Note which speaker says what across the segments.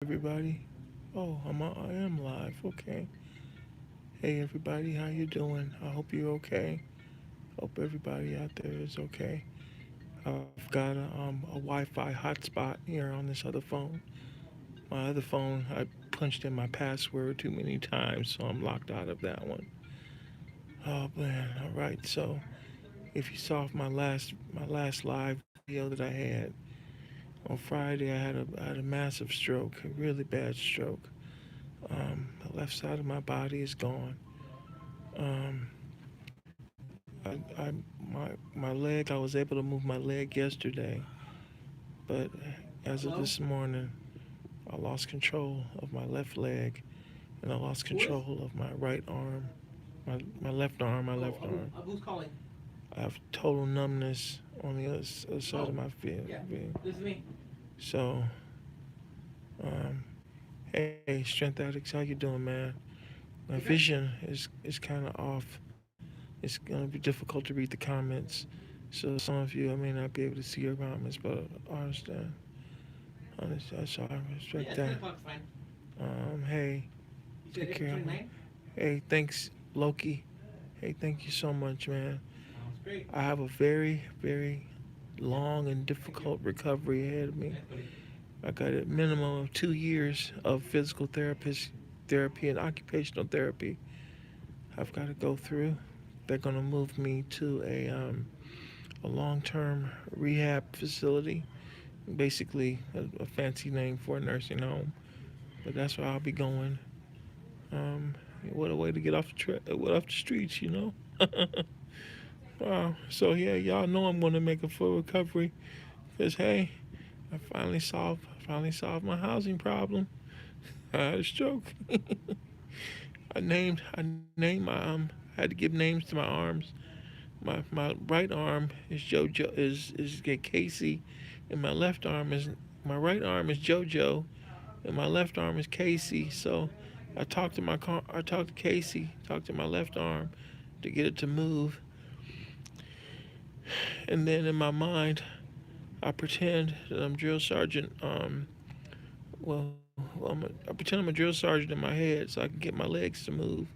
Speaker 1: Everybody. Oh, I am live. Okay. Hey everybody, how you doing? I hope you're okay. Hope everybody out there is okay. I've got a Wi-Fi hotspot here on this other phone. My other phone, I punched in my password too many times, so I'm locked out of that one. Oh man. All right. So if you saw my last live video that I had on Friday, I had a massive stroke, a really bad stroke. The left side of my body is gone. Um, my leg. I was able to move my leg yesterday, but as of this morning, I lost control of my left leg, and I lost control of my right arm, my left arm, my left arm. I have total numbness on the other side of my feet. So, um, hey, Strength Addicts, how you doing, man? My vision is kind of off. It's gonna be difficult to read the comments. So some of you, I may not be able to see your comments, but I understand. So I respect that. Hey, take care. Hey, thanks, Loki. Hey, thank you so much, man. I have a very, very long and difficult recovery ahead of me. I got a minimum of 2 years of physical therapy and occupational therapy I've got to go through. They're gonna move me to a long-term rehab facility, basically a fancy name for a nursing home. But that's where I'll be going. Um, what a way to get off the streets, you know. Wow. So yeah, y'all know I'm gonna make a full recovery, cause hey, I finally solved my housing problem. I had a stroke. I named my I had to give names to my arms. My right arm is JoJo is Casey, and my right arm is JoJo, and my left arm is Casey. So I talked to Casey, talked to my left arm to get it to move, and then in my mind I pretend that I'm drill sergeant. I pretend I'm a drill sergeant in my head so I can get my legs to move.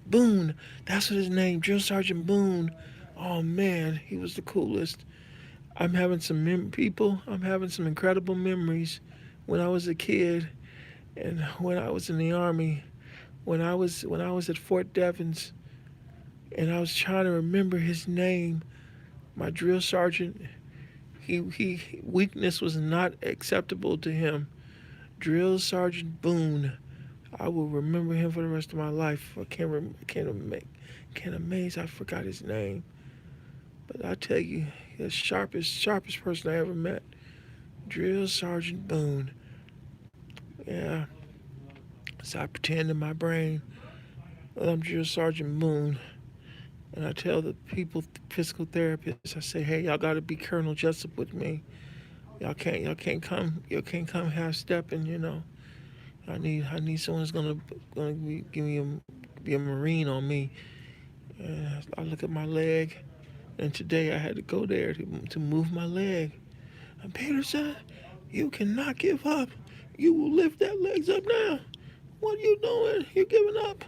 Speaker 1: Boone. That's what his name, Drill Sergeant Boone. Oh man, he was the coolest. I'm having some incredible memories when I was a kid and when I was in the army. When I was at Fort Devens and I was trying to remember his name, my drill sergeant. He weakness was not acceptable to him. Drill Sergeant Boone. I will remember him for the rest of my life. I can't amaze. I forgot his name, but I tell you, the sharpest person I ever met. Drill Sergeant Boone. Yeah. So I pretend in my brain that I'm Drill Sergeant Boone, and I tell the people, physical therapists, I say, hey, y'all got to be Colonel Jessup with me. Y'all can't come half stepping. I need someone that's gonna give me be a Marine on me. I look at my leg, and today I had to go there to move my leg. And Peterson, you cannot give up. You will lift that legs up now. What are you doing? You're giving up.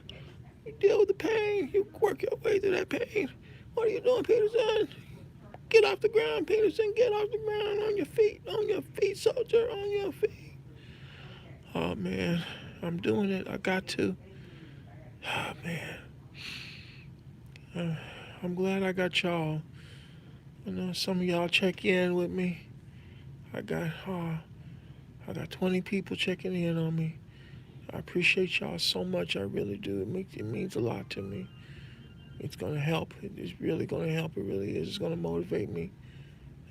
Speaker 1: You deal with the pain. You work your way through that pain. What are you doing, Peterson? Get off the ground, Peterson. Get off the ground on your feet. On your feet, soldier. On your feet. Oh man, I'm doing it. I got to. Oh man. Uh, I'm glad I got y'all. I know some of y'all check in with me. I got uh, I got 20 people checking in on me. I appreciate y'all so much. I really do. It means a lot to me. It's gonna help. It's really gonna help. It really is. It's gonna motivate me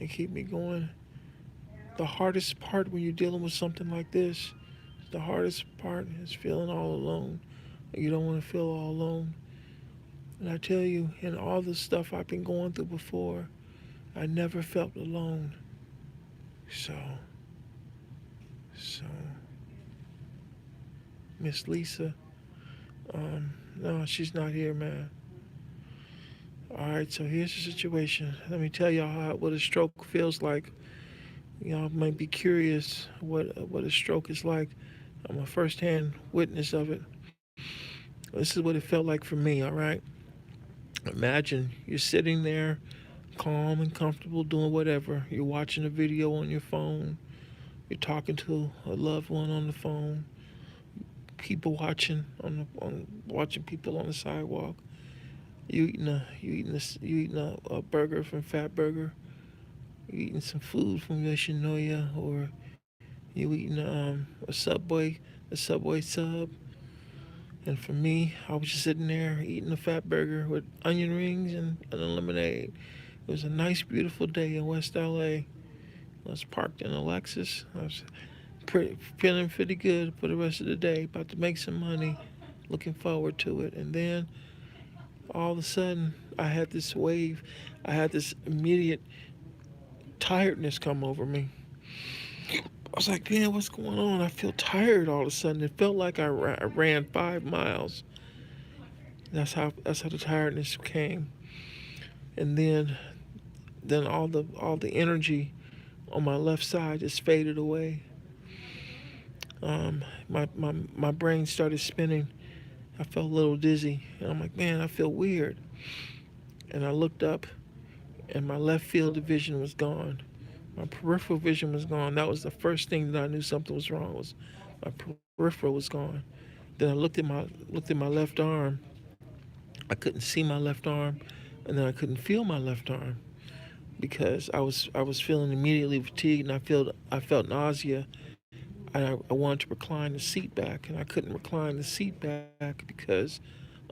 Speaker 1: and keep me going. The hardest part when you're dealing with something like this, the hardest part is feeling all alone. You don't want to feel all alone. And I tell you, in all the stuff I've been going through before, I never felt alone. So, so, Miss Lisa, no, she's not here, man. All right, so here's the situation. Let me tell y'all what a stroke feels like. Y'all might be curious what a stroke is like. I'm a first-hand witness of it. This is what it felt like for me. All right. Imagine you're sitting there, calm and comfortable, doing whatever. You're watching a video on your phone. You're talking to a loved one on the phone. People watching people on the sidewalk. You eating a burger from Fat Burger. You eating some food from Yoshinoya, or you eating a Subway sub. And for me, I was just sitting there eating a Fat Burger with onion rings and a lemonade. It was a nice, beautiful day in West LA. I was parked in a Lexus. I was feeling pretty good for the rest of the day. About to make some money. Looking forward to it. And then all of a sudden, I had this wave. I had this immediate tiredness come over me. I was like, man, what's going on? I feel tired all of a sudden. It felt like I ran 5 miles. That's how the tiredness came. And then all the energy on my left side just faded away. My brain started spinning. I felt a little dizzy, and I'm like, man, I feel weird. And I looked up, and my left field of vision was gone. My peripheral vision was gone. That was the first thing that I knew something was wrong. Was my peripheral was gone. Then I looked at my left arm. I couldn't see my left arm, and then I couldn't feel my left arm because I was feeling immediately fatigued, and I felt nausea, and I wanted to recline the seat back, and I couldn't recline the seat back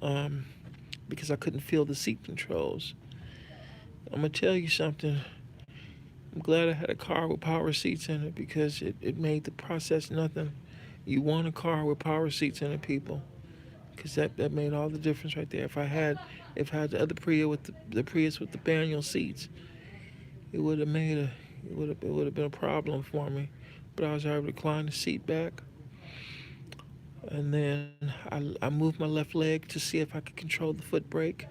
Speaker 1: um, because I couldn't feel the seat controls. I'm gonna tell you something. I'm glad I had a car with power seats in it because it made the process nothing. You want a car with power seats in it, people, because that made all the difference right there. If I had the other Prius with the Prius with the manual seats, it would have made a it would have been a problem for me. But I was able to recline the seat back, and then I moved my left leg to see if I could control the foot brake.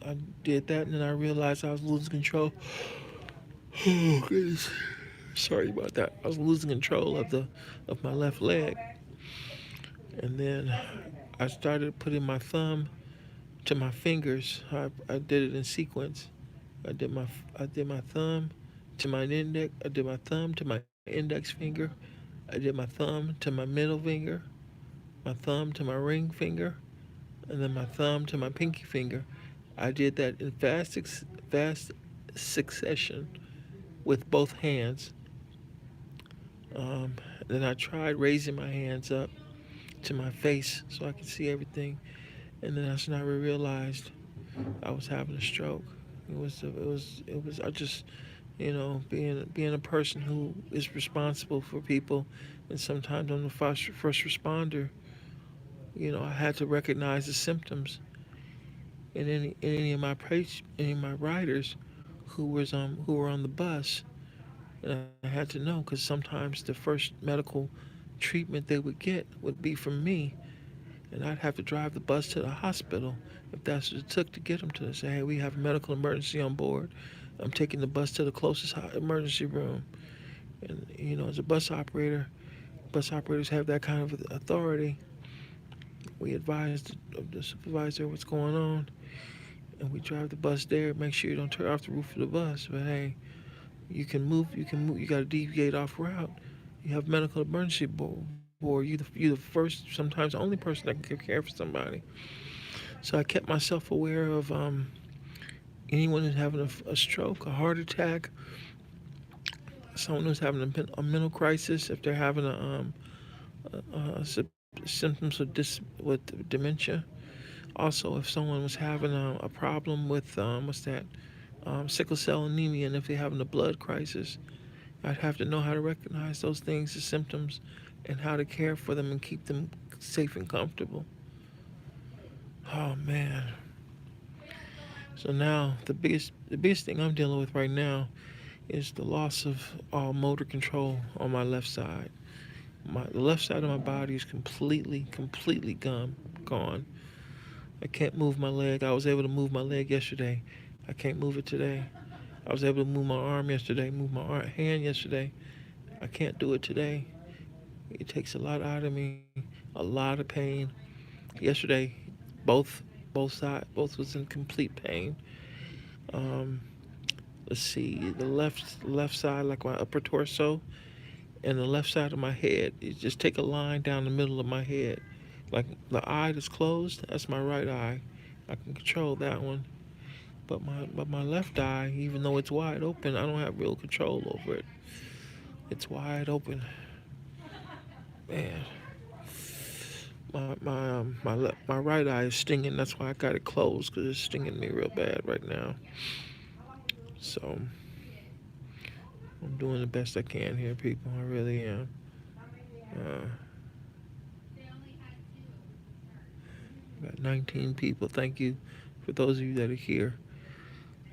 Speaker 1: I did that, and then I realized I was losing control. Oh goodness, sorry about that. I was losing control of my left leg, and then I started putting my thumb to my fingers. I did it in sequence. I did my I did my thumb to my index. I did my thumb to my index finger. I did my thumb to my middle finger, my thumb to my ring finger, and then my thumb to my pinky finger. I did that in fast succession with both hands. Then I tried raising my hands up to my face so I could see everything, and then that's when I realized I was having a stroke. It was. I just, being a person who is responsible for people, and sometimes I'm the first responder. I had to recognize the symptoms in any of my riders who were on the bus, and I had to know because sometimes the first medical treatment they would get would be from me, and I'd have to drive the bus to the hospital if that's what it took to get them to say, hey, we have a medical emergency on board. I'm taking the bus to the closest emergency room. And as a bus operators have that kind of authority. We advise the supervisor what's going on, and we drive the bus there. Make sure you don't tear off the roof of the bus. But hey, you can move. You can move. You got to deviate off route. You have medical emergency board. You're the first, sometimes the only person that can care for somebody. So I kept myself aware of anyone who's having a stroke, a heart attack, someone who's having a mental crisis, if they're having symptoms with dementia. Also, if someone was having a problem with what's that, sickle cell anemia, and if they're having a blood crisis, I'd have to know how to recognize those things as symptoms and how to care for them and keep them safe and comfortable. Oh man. So now the biggest thing I'm dealing with right now is the loss of all motor control on my left side. The left side of my body is completely gone. I can't move my leg. I was able to move my leg yesterday. I can't move it today. I was able to move my arm yesterday, move my hand yesterday. I can't do it today. It takes a lot out of me, a lot of pain. Yesterday, both both was in complete pain. Um, let's see, the left side, like my upper torso, and the left side of my head. You just take a line down the middle of my head, like the eye that's closed. That's my right eye. I can control that one. But my left eye, even though it's wide open, I don't have real control over it. It's wide open, man. My right eye is stinging. That's why I got it closed, because it's stinging me real bad right now. So I'm doing the best I can here, people. I really am. Uh, got 19 people. Thank you for those of you that are here.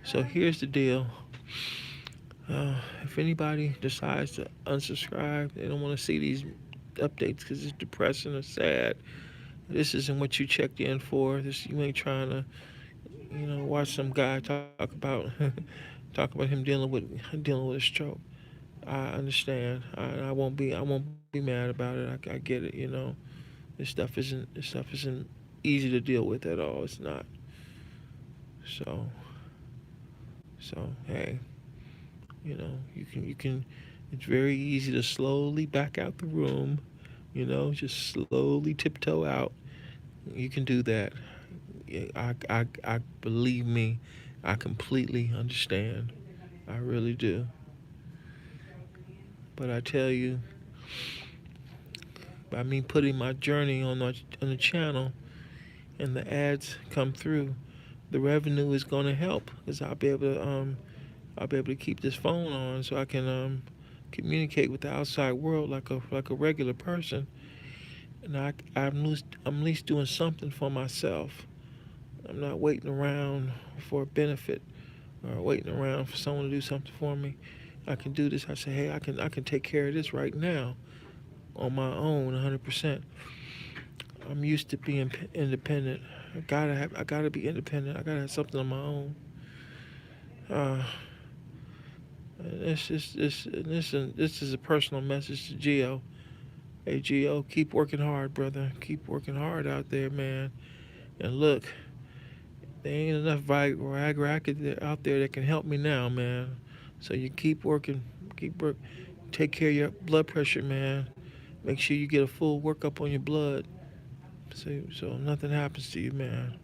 Speaker 1: So here's the deal. If anybody decides to unsubscribe, they don't want to see these updates because it's depressing or sad. This isn't what you checked in for. This you ain't trying to, watch some guy talk about talk about him dealing with a stroke. I understand. I won't be mad about it. I get it. This stuff isn't easy to deal with at all. It's not. So hey, you can. It's very easy to slowly back out the room. Just slowly tiptoe out. You can do that. Yeah, I believe me. I completely understand. I really do. But I tell you, by me putting my journey on the channel and the ads come through, the revenue is going to help because I'll be able to keep this phone on so I can communicate with the outside world like a regular person, and I'm at least doing something for myself. I'm not waiting around for a benefit or waiting around for someone to do something for me. I can do this. I say, hey, I can take care of this right now on my own, 100%. I'm used to being independent. I gotta be independent. I gotta have something on my own. Uh, this is a personal message to Gio. Hey Gio, keep working hard, brother. Keep working hard out there, man. And look, there ain't enough Viagra out there that can help me now, man. So you keep working, keep work. Take care of your blood pressure, man. Make sure you get a full workup on your blood, so nothing happens to you, man.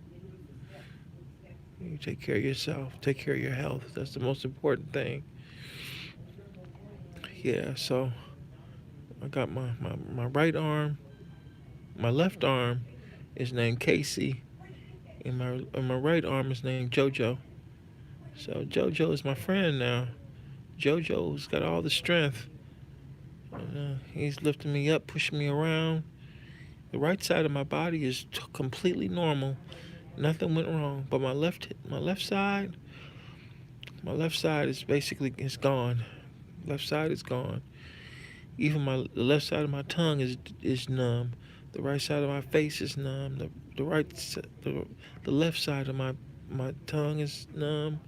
Speaker 1: You take care of yourself. Take care of your health. That's the most important thing. Yeah. So I got my right arm. My left arm is named Casey, and my right arm is named JoJo. So JoJo is my friend now. JoJo's got all the strength. He's lifting me up, pushing me around. The right side of my body is completely normal. Nothing went wrong. But my left side is gone. Left side is gone. Even the left side of my tongue is numb. The right side of my face is numb. The left side of my tongue is numb.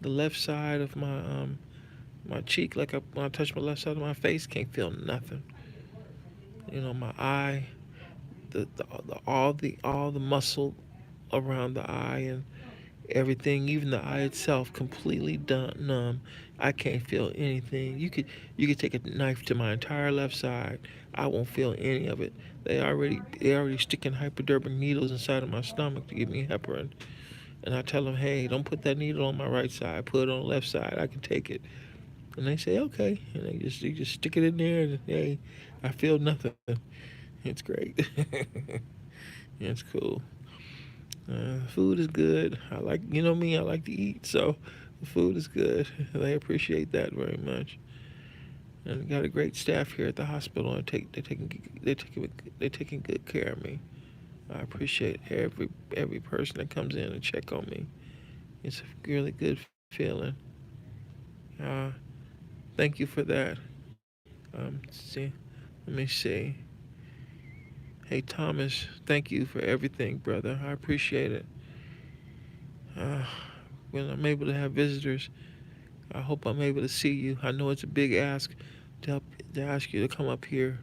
Speaker 1: The left side of my cheek, when I touch my left side of my face, can't feel nothing. My eye, all the muscle around the eye and everything, even the eye itself, completely numb. I can't feel anything. You could take a knife to my entire left side. I won't feel any of it. They already sticking hypodermic needles inside of my stomach to give me heparin. And I tell them, hey, don't put that needle on my right side. Put it on the left side. I can take it. And they say, okay. And they just stick it in there, and hey, I feel nothing. It's great. It's cool. Food is good. Me, I like to eat, so the food is good. They appreciate that very much. And got a great staff here at the hospital, and they're taking good care of me. I appreciate every person that comes in and check on me. It's a really good feeling. Uh, Thank you for that. See, let me see. Hey Thomas, thank you for everything, brother. I appreciate it. Uh, when I'm able to have visitors, I hope I'm able to see you. I know it's a big ask to help to ask you to come up here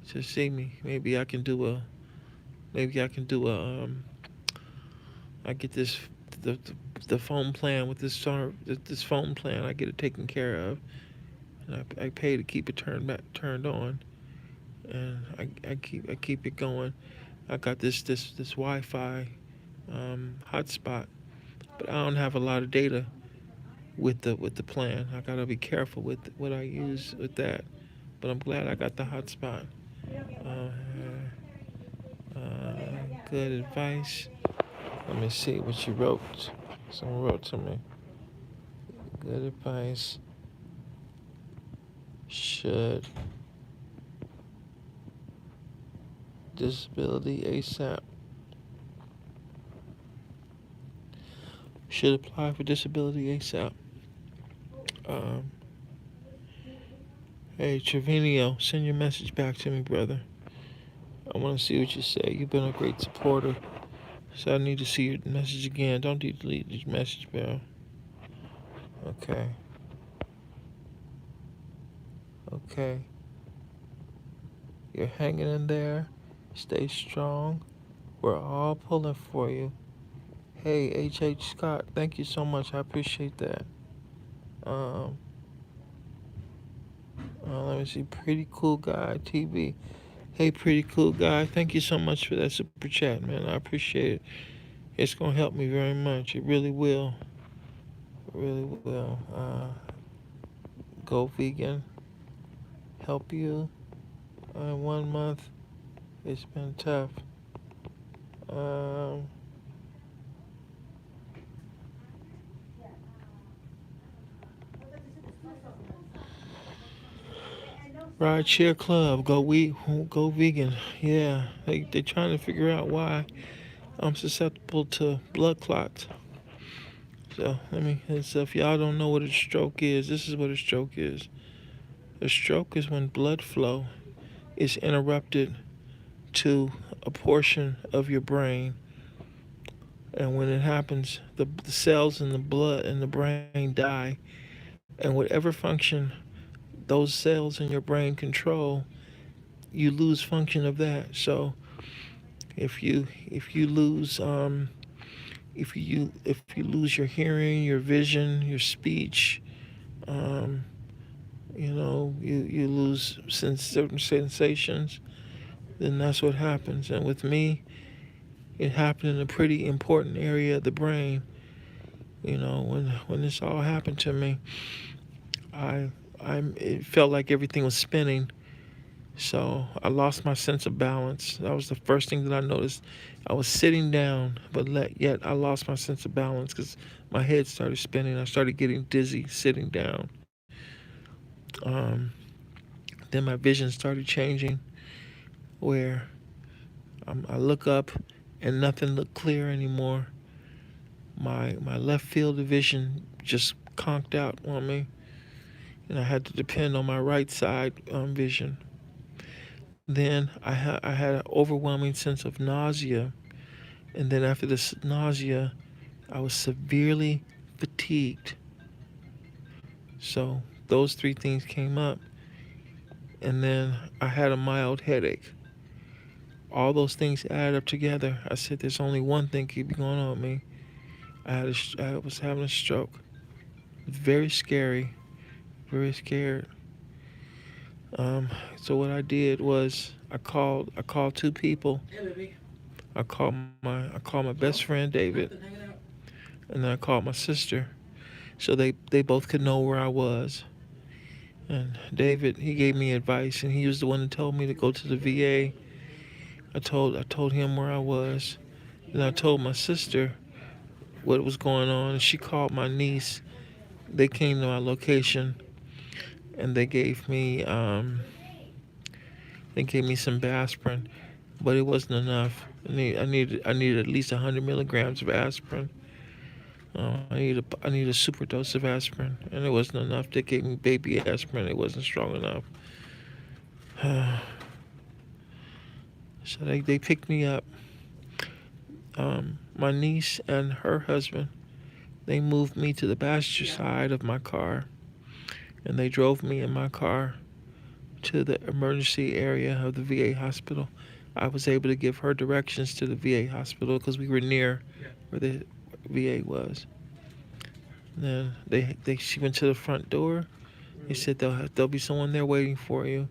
Speaker 1: to see me. Maybe I can do I get the the phone plan with this phone plan. I get it taken care of, and I pay to keep it turned on, and I keep it going. I got this Wi-Fi hotspot, but I don't have a lot of data with the plan. I gotta be careful with what I use with that. But I'm glad I got the hotspot. Uh, good advice. Let me see what you wrote. Someone wrote to me. Good advice. Should disability ASAP. Should apply for disability ASAP. Um, hey, Trevino, send your message back to me, brother. I want to see what you say. You've been a great supporter. So I need to see your message again. Don't delete your message, bro. Okay. Okay. You're hanging in there. Stay strong. We're all pulling for you. Hey, H. Scott, thank you so much. I appreciate that. Um, Let me see. Pretty cool guy, TV. Hey, pretty cool guy. Thank you so much for that super chat, man. I appreciate it. It's gonna help me very much. It really will. It really will. Go vegan. Help you. In 1 month. It's been tough. Um, Ride Share Club. Go vegan. Yeah, they trying to figure out why I'm susceptible to blood clots. So so if y'all don't know what a stroke is, this is what a stroke is. A stroke is when blood flow is interrupted to a portion of your brain, and when it happens, the cells in the blood in the brain die, and whatever function those cells in your brain control, you lose function of that. So if you lose if you lose your hearing, your vision, your speech, um, you lose certain sensations, then that's what happens. And with me, it happened in a pretty important area of the brain. When this all happened to me, I it felt like everything was spinning. So I lost my sense of balance. That was the first thing that I noticed. I was sitting down, but yet I lost my sense of balance because my head started spinning. I started getting dizzy sitting down. Um, then my vision started changing, where I look up and nothing looked clear anymore. My left field of vision just conked out on me, and I had to depend on my right side vision. Then I had an overwhelming sense of nausea, and then after this nausea, I was severely fatigued. So those three things came up, and then I had a mild headache. All those things added up together. I said, "There's only one thing keep going on with me." I was having a stroke. Very scary, very scared. So what I did was I called two people. I called my best friend David, and then I called my sister, so they both could know where I was. And David, he gave me advice, and he was the one that told me to go to the VA. I told him where I was, and I told my sister what was going on, and she called my niece. They came to my location, and they gave me some aspirin, but it wasn't enough. I needed at least 100 milligrams of aspirin. I need a super dose of aspirin, and it wasn't enough. They gave me baby aspirin. It wasn't strong enough. So they picked me up. My niece and her husband They moved me to the passenger side of my car, and they drove me in my car to the emergency area of the VA hospital. I was able to give her directions to the VA hospital because we were near where the VA was. Then she went to the front door. They said there'll be someone there waiting for you.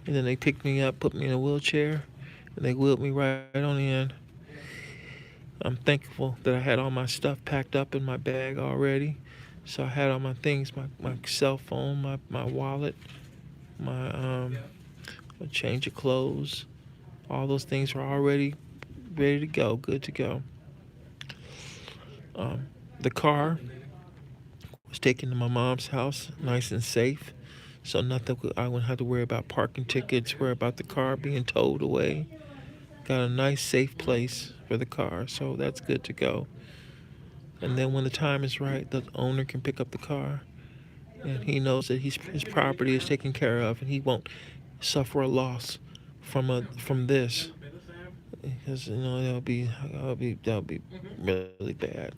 Speaker 1: And then they picked me up, put me in a wheelchair, and they wheeled me right on in. I'm thankful that I had all my stuff packed up in my bag already. So I had all my things, my cell phone, my wallet, my a change of clothes. All those things were already ready to go, good to go. The car was taken to my mom's house, nice and safe. So nothing, I wouldn't have to worry about parking tickets, worry about the car being towed away. Got a nice, safe place for the car, so that's good to go. And then when the time is right, the owner can pick up the car, and he knows that his property is taken care of, and he won't suffer a loss from this, because that'll be really bad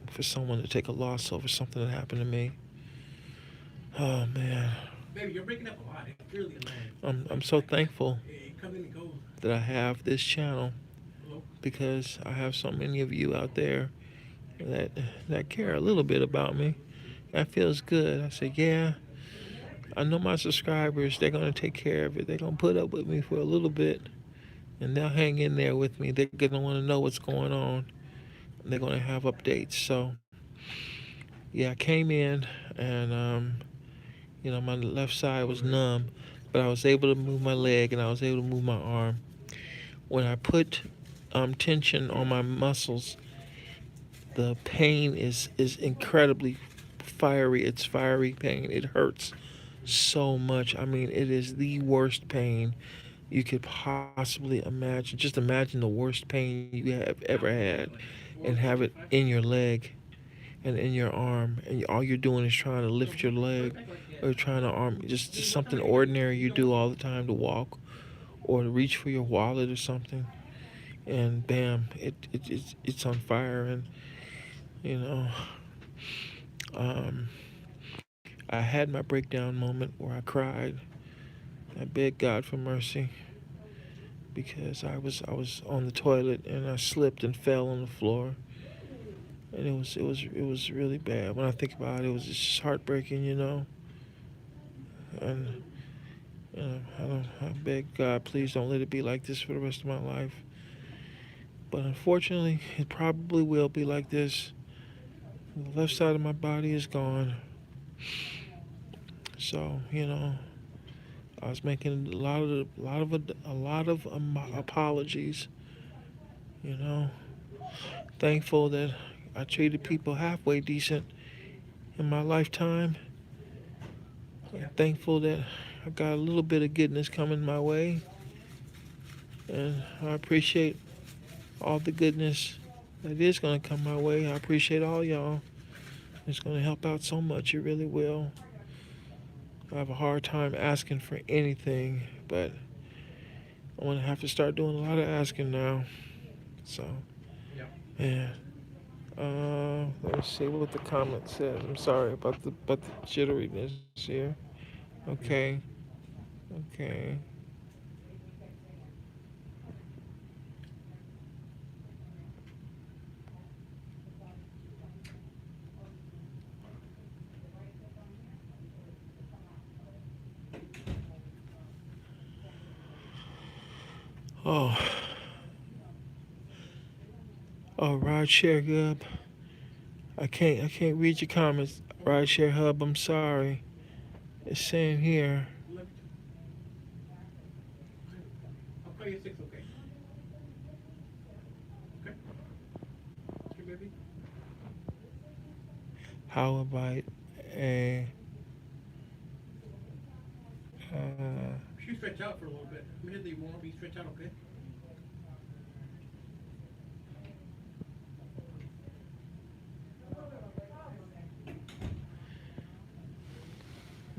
Speaker 1: for someone to take a loss over something that happened to me. Oh man, baby, you're breaking up a lot. It's really annoying. I'm so thankful that I have this channel because I have so many of you out there that that care a little bit about me. That feels good. I said, yeah, I know my subscribers. They're gonna take care of it. They're gonna put up with me for a little bit, and they'll hang in there with me. They're gonna want to know what's going on. And they're gonna have updates. So, yeah, I came in and my left side was numb, but I was able to move my leg and I was able to move my arm. When I put tension on my muscles, the pain is incredibly fiery. It's fiery pain. It hurts so much. I mean, it is the worst pain you could possibly imagine. Just imagine the worst pain you have ever had and have it in your leg and in your arm, and all you're doing is trying to lift your leg or trying to arm just something ordinary you do all the time to walk or to reach for your wallet or something, and bam, it's on fire. And you know, um, I had my breakdown moment where I cried. I begged God for mercy because I was on the toilet and I slipped and fell on the floor, and it was really bad. When I think about it, it was just heartbreaking, and I beg God, please don't let it be like this for the rest of my life. But unfortunately, it probably will be like this. The left side of my body is gone. So, I was making a lot of apologies. You know, thankful that I treated people halfway decent in my lifetime. I'm thankful that I got a little bit of goodness coming my way, and I appreciate all the goodness that is going to come my way. I appreciate all y'all. It's going to help out so much. It really will. I have a hard time asking for anything, but I'm going to have to start doing a lot of asking now. So, yeah. Let me see what the comment says. I'm sorry about the jitteriness here. Okay. Okay. Oh. Oh, ride share hub. I can't read your comments. Ride share hub. I'm sorry. It's saying here. How about a you stretch out for a little bit. Immediately you won't be stretch out, okay?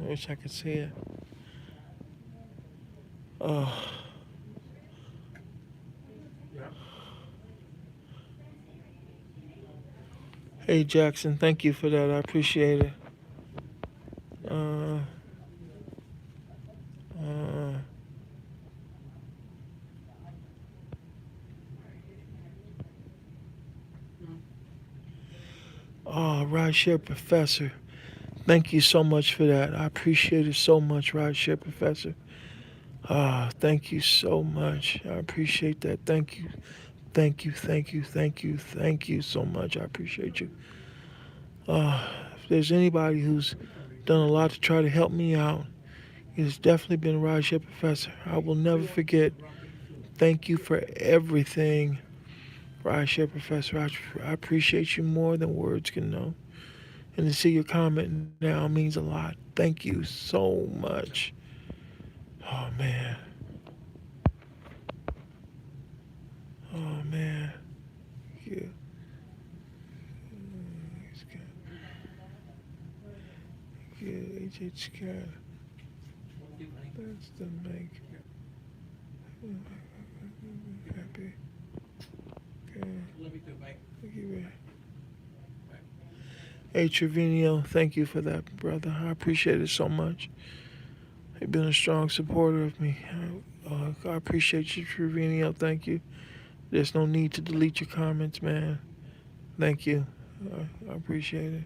Speaker 1: I wish I could see it. Oh. Hey Jackson, thank you for that. I appreciate it. Uh, uh, Rideshare Professor. Thank you so much for that. I appreciate it so much, Rideshare Professor. Thank you so much. I appreciate that. Thank you. Thank you. Thank you. Thank you. Thank you so much. I appreciate you. If there's anybody who's done a lot to try to help me out, it has definitely been Rideshare Professor. I will never forget. Thank you for everything, Rideshare Professor. I appreciate you more than words can know. And to see your comment now means a lot. Thank you so much. Oh man. Oh man. Yeah. Yeah, HH Cat. That's the make happy. Okay. Thank you. Hey Trevino, thank you for that, brother. I appreciate it so much. You've been a strong supporter of me. I appreciate you, Trevino. Thank you. There's no need to delete your comments, man. Thank you. I appreciate it.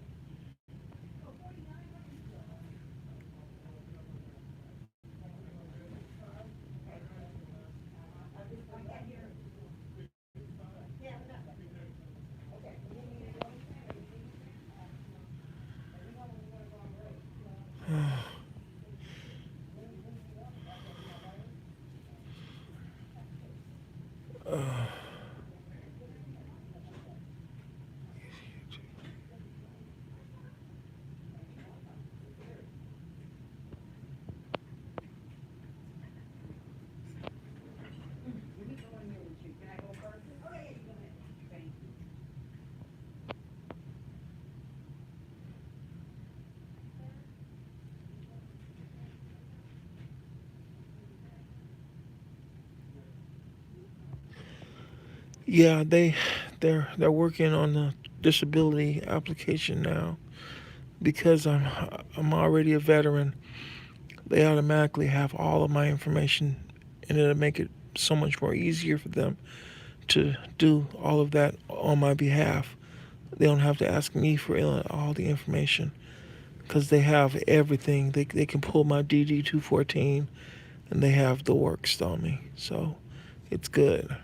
Speaker 1: Uh, yeah, they're working on the disability application now because I'm already a veteran. They automatically have all of my information, and it'll make it so much more easier for them to do all of that on my behalf. They don't have to ask me for all the information because they have everything. They can pull my DD 214 and they have the works on me. So it's good.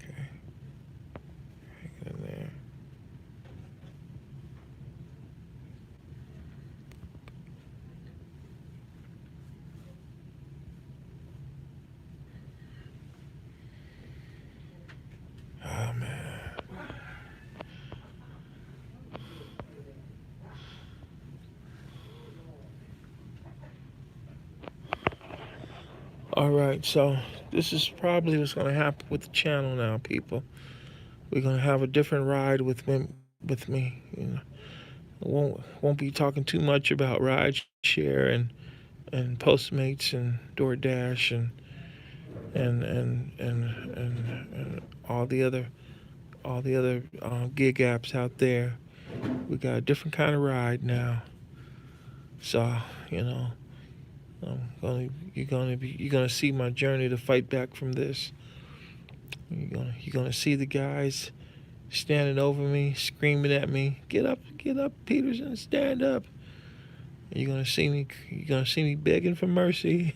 Speaker 1: Okay, hang in there. Oh man. All right, so this is probably what's going to happen with the channel now, people. We're going to have a different ride with me. With me, won't be talking too much about ride share and Postmates and DoorDash and all the other gig apps out there. We got a different kind of ride now. So you know, you're gonna see my journey to fight back from this. You're gonna see the guys standing over me, screaming at me, get up, Peterson, stand up. You're gonna see me begging for mercy,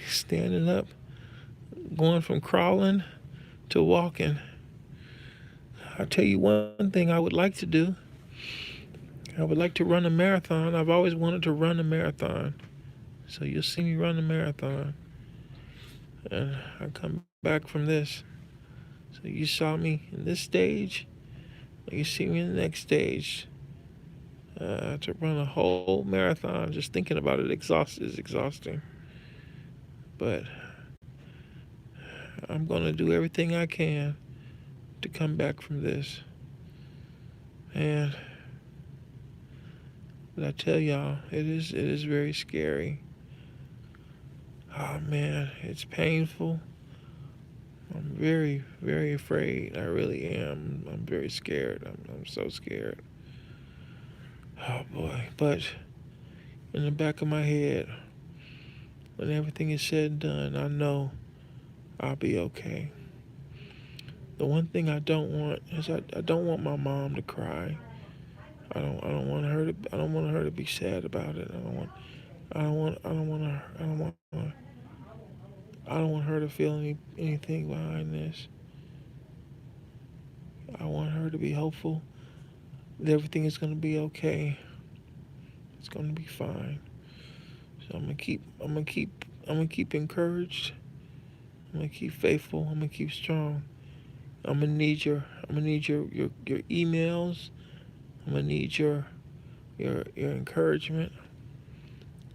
Speaker 1: standing up, going from crawling to walking. I'll tell you one thing I would like to do. I would like to run a marathon. I've always wanted to run a marathon. So you'll see me run a marathon. And I come back from this. So you saw me in this stage. You see me in the next stage. To run a whole marathon, just thinking about it is exhausting. But I'm going to do everything I can to come back from this. And but I tell y'all, it is very scary. Oh man, it's painful. I'm very, very afraid. I really am. I'm very scared. I'm so scared. Oh boy. But in the back of my head, when everything is said and done, I know I'll be okay. The one thing I don't want is I don't want my mom to cry. I don't want her to be sad about it. I don't want her to feel anything behind this. I want her to be hopeful that everything is going to be okay. It's going to be fine. So I'm gonna keep encouraged. I'm gonna keep faithful. I'm gonna keep strong. I'm gonna need your emails. I'm gonna need your encouragement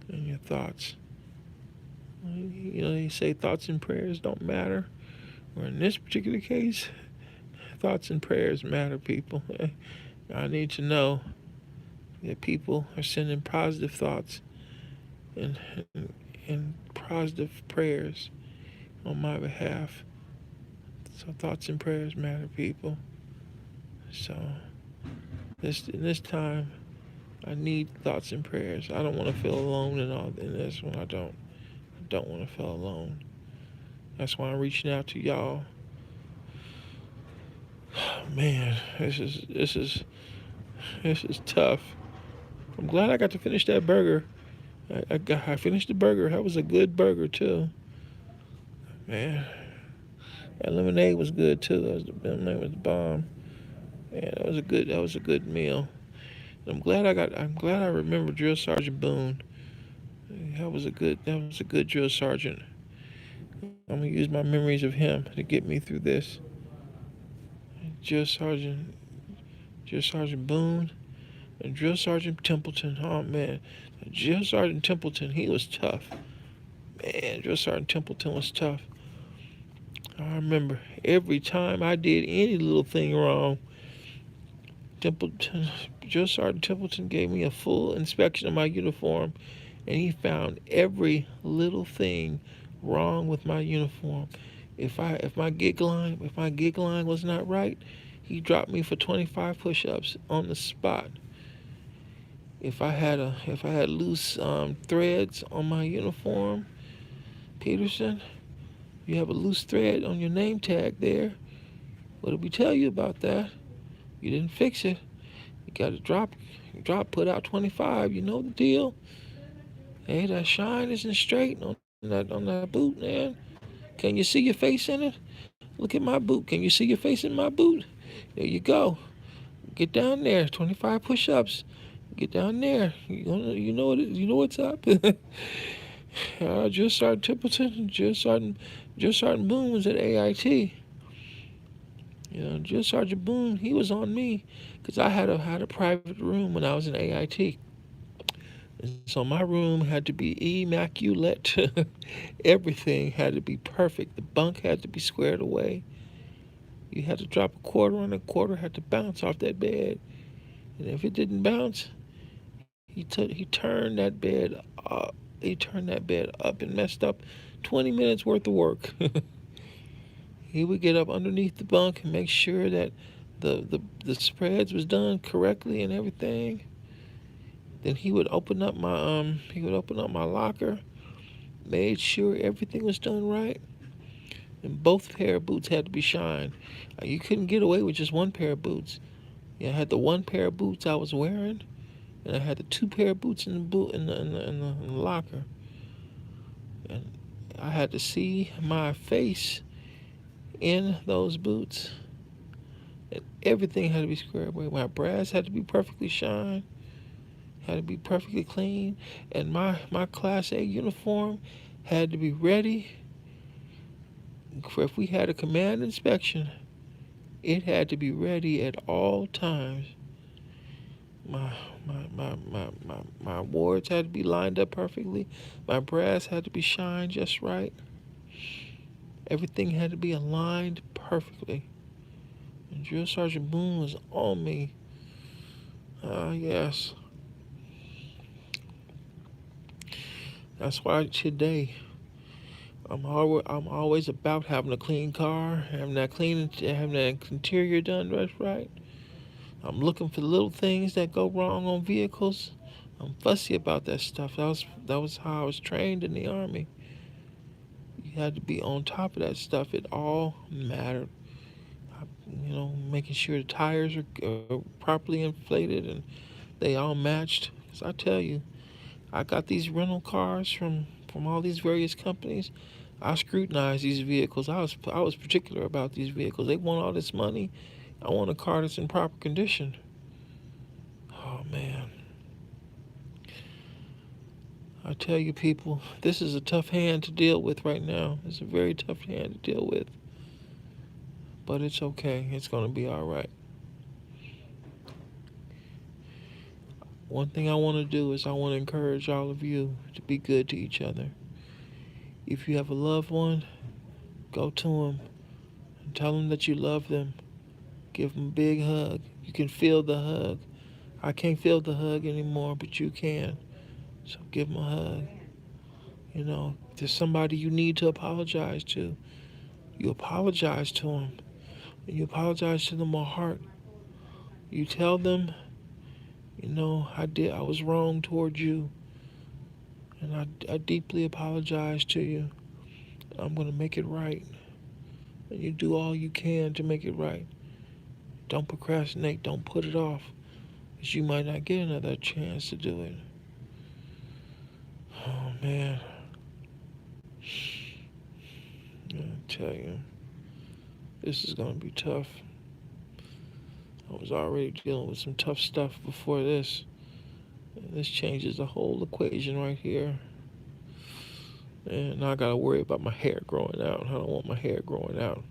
Speaker 1: and your thoughts. You know, they say thoughts and prayers don't matter. Or in this particular case, thoughts and prayers matter, people. I need to know that people are sending positive thoughts and, and positive prayers on my behalf. So thoughts and prayers matter, people. So this time, I need thoughts and prayers. I don't want to feel alone in this one. I don't want to feel alone. That's why I'm reaching out to y'all. Man, this is tough. I'm glad I got to finish that burger. I finished the burger. That was a good burger too. Man, that lemonade was good too. The lemonade was the bomb. Yeah, that was a good meal. I'm glad I remember Drill Sergeant Boone. That was a good drill sergeant. I'm gonna use my memories of him to get me through this. Drill Sergeant Drill Sergeant Boone and Drill Sergeant Templeton. Oh man. Drill Sergeant Templeton, he was tough. Man, Drill Sergeant Templeton was tough. I remember every time I did any little thing wrong, Templeton, Drill Sergeant Templeton gave me a full inspection of my uniform, and he found every little thing wrong with my uniform. If my gig line was not right, he dropped me for 25 push-ups on the spot. If I had loose threads on my uniform, Peterson, you have a loose thread on your name tag there. What did we tell you about that? You didn't fix it. You got to put out 25. You know the deal. Hey, that shine isn't straight on that boot, man. Can you see your face in it? Look at my boot. Can you see your face in my boot? There you go. Get down there. 25 push-ups. Get down there. You know what's up. Just Sergeant Templeton, just Sergeant Boone was at AIT. You know, just Sergeant Boone, he was on me because I had a private room when I was in AIT. And so my room had to be immaculate. Everything had to be perfect. The bunk had to be squared away. You had to drop a quarter on, a quarter had to bounce off that bed. And if it didn't bounce, he turned that bed up. He turned that bed up and messed up 20 minutes worth of work. He would get up underneath the bunk and make sure that the spreads was done correctly and everything. Then he would open up my locker, made sure everything was done right. And both pair of boots had to be shined. You couldn't get away with just one pair of boots. Yeah, I had the one pair of boots I was wearing, and I had the two pair of boots in the locker. And I had to see my face in those boots. And everything had to be squared away. My brass had to be perfectly shined, had to be perfectly clean, and my Class A uniform had to be ready for if we had a command inspection. It had to be ready at all times. My wards had to be lined up perfectly. My brass had to be shined just right. Everything had to be aligned perfectly. And Drill Sergeant Boone was on me. Yes. That's why today I'm always about having a clean car, having that interior done just right. I'm looking for little things that go wrong on vehicles. I'm fussy about that stuff. That was how I was trained in the army. You had to be on top of that stuff. It all mattered. Making sure the tires are properly inflated and they all matched. 'Cause I tell you, I got these rental cars from all these various companies. I scrutinized these vehicles. I was particular about these vehicles. They want all this money. I want a car that's in proper condition. Oh man, I tell you, people, this is a tough hand to deal with right now. It's a very tough hand to deal with, but it's okay. It's gonna be all right. One thing I want to do is I want to encourage all of you to be good to each other. If you have a loved one, go to them and tell them that you love them. Give them a big hug. You can feel the hug. I can't feel the hug anymore, but you can. So give them a hug. If there's somebody you need to apologize to, you apologize to them. And you apologize to them on heart. You tell them, I was wrong towards you. And I deeply apologize to you. I'm going to make it right. And you do all you can to make it right. Don't procrastinate. Don't put it off. Because you might not get another chance to do it. Oh, man. I tell you, this is going to be tough. I was already dealing with some tough stuff before this. And this changes the whole equation right here. And now I got to worry about my hair growing out. I don't want my hair growing out.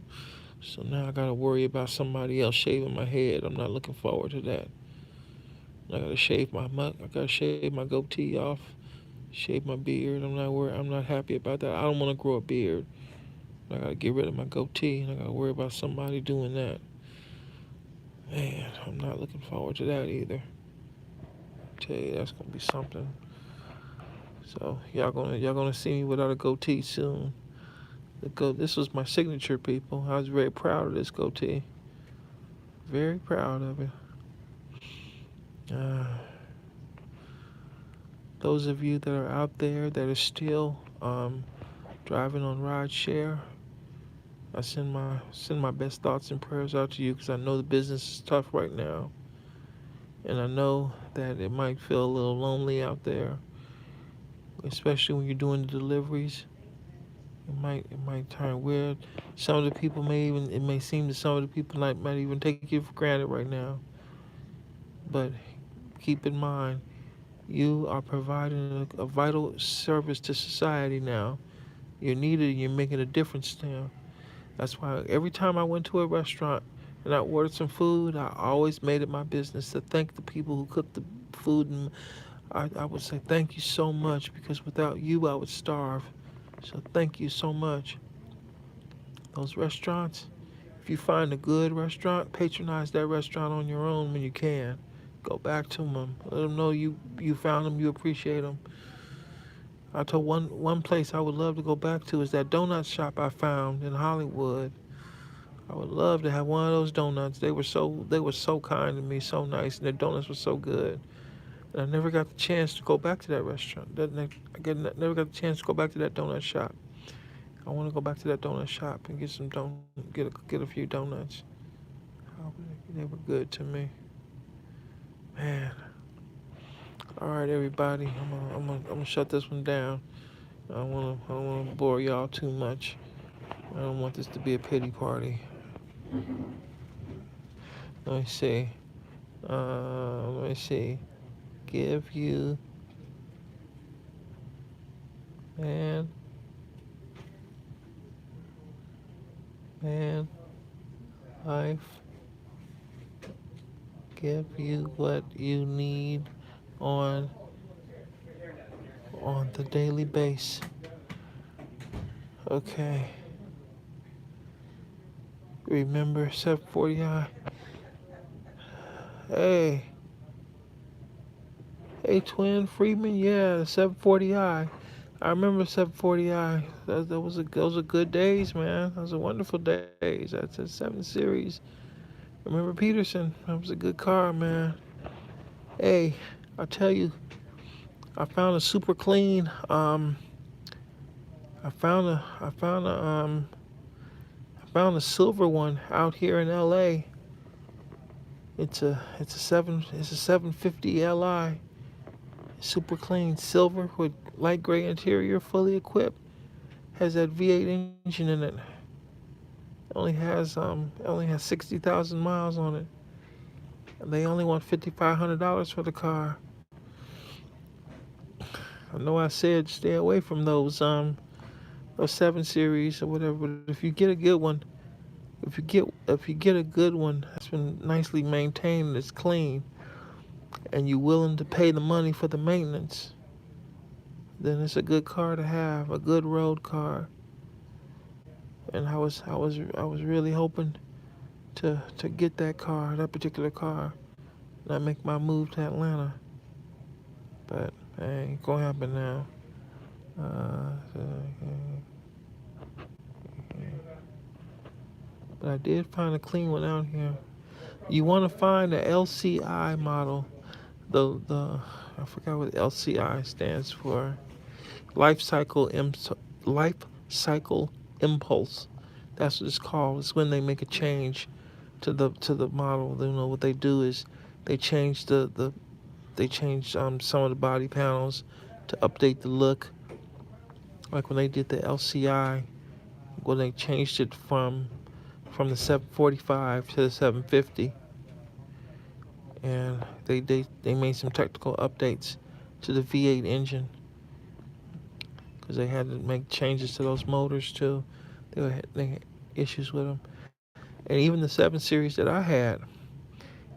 Speaker 1: So now I got to worry about somebody else shaving my head. I'm not looking forward to that. I got to shave my goatee off, shave my beard. I'm not happy about that. I don't want to grow a beard. I got to get rid of my goatee, and I got to worry about somebody doing that. Man, I'm not looking forward to that either. I tell you, that's gonna be something. So y'all gonna see me without a goatee soon. This was my signature, people. I was very proud of this goatee. Very proud of it. Uh, those of you that are out there that are still driving on rideshare, I send my best thoughts and prayers out to you because I know the business is tough right now, and I know that it might feel a little lonely out there, especially when you're doing the deliveries. It might turn weird. It may seem that some of the people might even take you for granted right now. But keep in mind, you are providing a vital service to society now. You're needed and you're making a difference now. That's why every time I went to a restaurant and I ordered some food, I always made it my business to thank the people who cooked the food. And I would say thank you so much because without you, I would starve. So thank you so much. Those restaurants, if you find a good restaurant, patronize that restaurant on your own when you can. Go back to them. Let them know you found them, you appreciate them. I told one place I would love to go back to is that donut shop I found in Hollywood. I would love to have one of those donuts. They were so kind to me, so nice, and their donuts were so good. And I never got the chance to go back to that restaurant. Never got the chance to go back to that donut shop. I want to go back to that donut shop and get a few donuts. Oh, they were good to me, man. All right, everybody. I'm gonna shut this one down. I don't wanna bore y'all too much. I don't want this to be a pity party. Let me see. Let me see. Give you, man, man, life. Give you what you need on the daily base. Okay. Remember 740i. Hey, twin Freeman. Yeah, 740i. I remember 740i. Those are good days, man. Those are wonderful days. That's a 7 Series. Remember Peterson? That was a good car, man. Hey, I tell you, I found a super clean. I found a silver one out here in L.A. It's a 750 Li. Super clean, silver with light gray interior, fully equipped. Has that V8 engine in it. It only has 60,000 miles on it. And they only want $5,500 for the car. I know I said stay away from those 7 Series or whatever, but if you get a good one, if you get a good one that's been nicely maintained and it's clean, and you're willing to pay the money for the maintenance, then it's a good car to have, a good road car. And I was really hoping to get that particular car, and I make my move to Atlanta. But hey, ain't gonna happen now. But I did find a clean one out here. You want to find the LCI model. The I forgot what LCI stands for. Life cycle life cycle impulse. That's what it's called. It's when they make a change to the model. You know what they do is they change some of the body panels to update the look. Like when they did the LCI, when they changed it from the 745 to the 750, and they made some technical updates to the V8 engine because they had to make changes to those motors too. They had issues with them, and even the 7 Series that I had,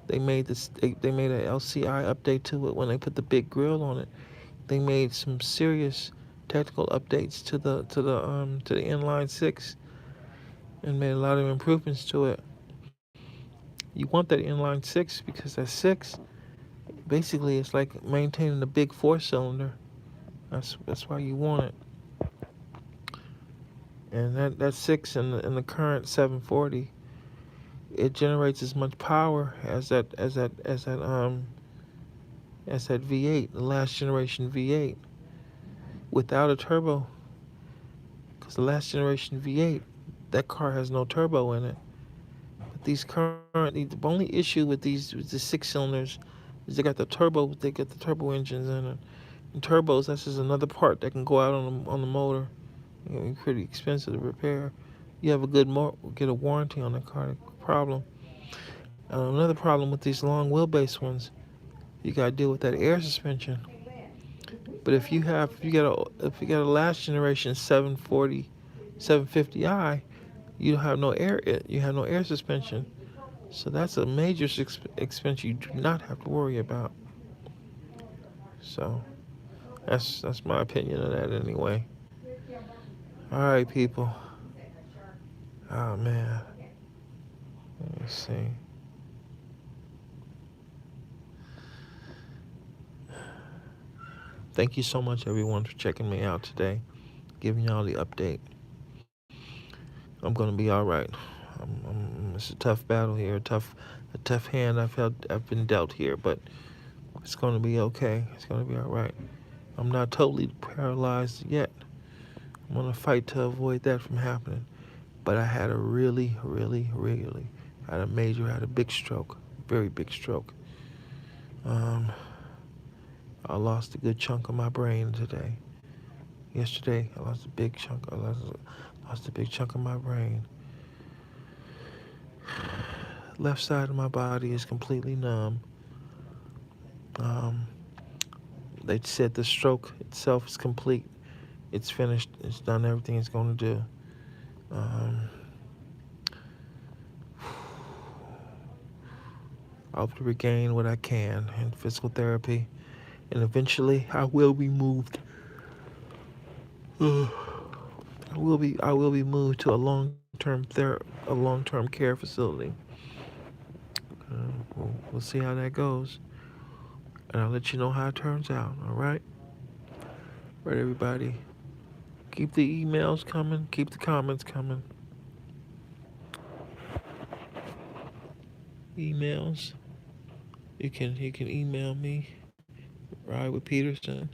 Speaker 1: they made a LCI update to it when they put the big grill on it. They made some serious technical updates to the inline six and made a lot of improvements to it. You want that inline six because that six basically it's like maintaining a big 4 cylinder. That's why you want it. And that six in the current 740, it generates as much power as that V8, the last generation V8, without a turbo. Because the last generation V8, that car has no turbo in it. But the only issue with the 6 cylinders is they got the turbo engines in it. And turbos, that's just another part that can go out on the motor. Pretty expensive to repair. You have get a warranty on the car. Problem. Another problem with these long wheelbase ones, you gotta deal with that air suspension. But if you got a last generation 740, 750i, you don't have no air. You have no air suspension. So that's a major expense you do not have to worry about. So that's my opinion of that anyway. All right, people. Oh man. Let me see. Thank you so much, everyone, for checking me out today, giving y'all the update. I'm gonna be all right. It's a tough battle here, a tough hand I've been dealt here, but it's gonna be okay. It's gonna be all right. I'm not totally paralyzed yet. I'm gonna fight to avoid that from happening. But I had a really had a big stroke, very big stroke. Um, I lost a good chunk of my brain today. Yesterday, I lost a big chunk. Lost a big chunk of my brain. Left side of my body is completely numb. Um, they said the stroke itself is complete. It's finished. It's done everything it's going to do. Um, I hope to regain what I can in physical therapy, and eventually I will be moved. I will be moved to a long-term care facility. We'll see how that goes, and I'll let you know how it turns out. All right, everybody. Keep the emails coming. Keep the comments coming. Emails. You can email me, Ride with Peterson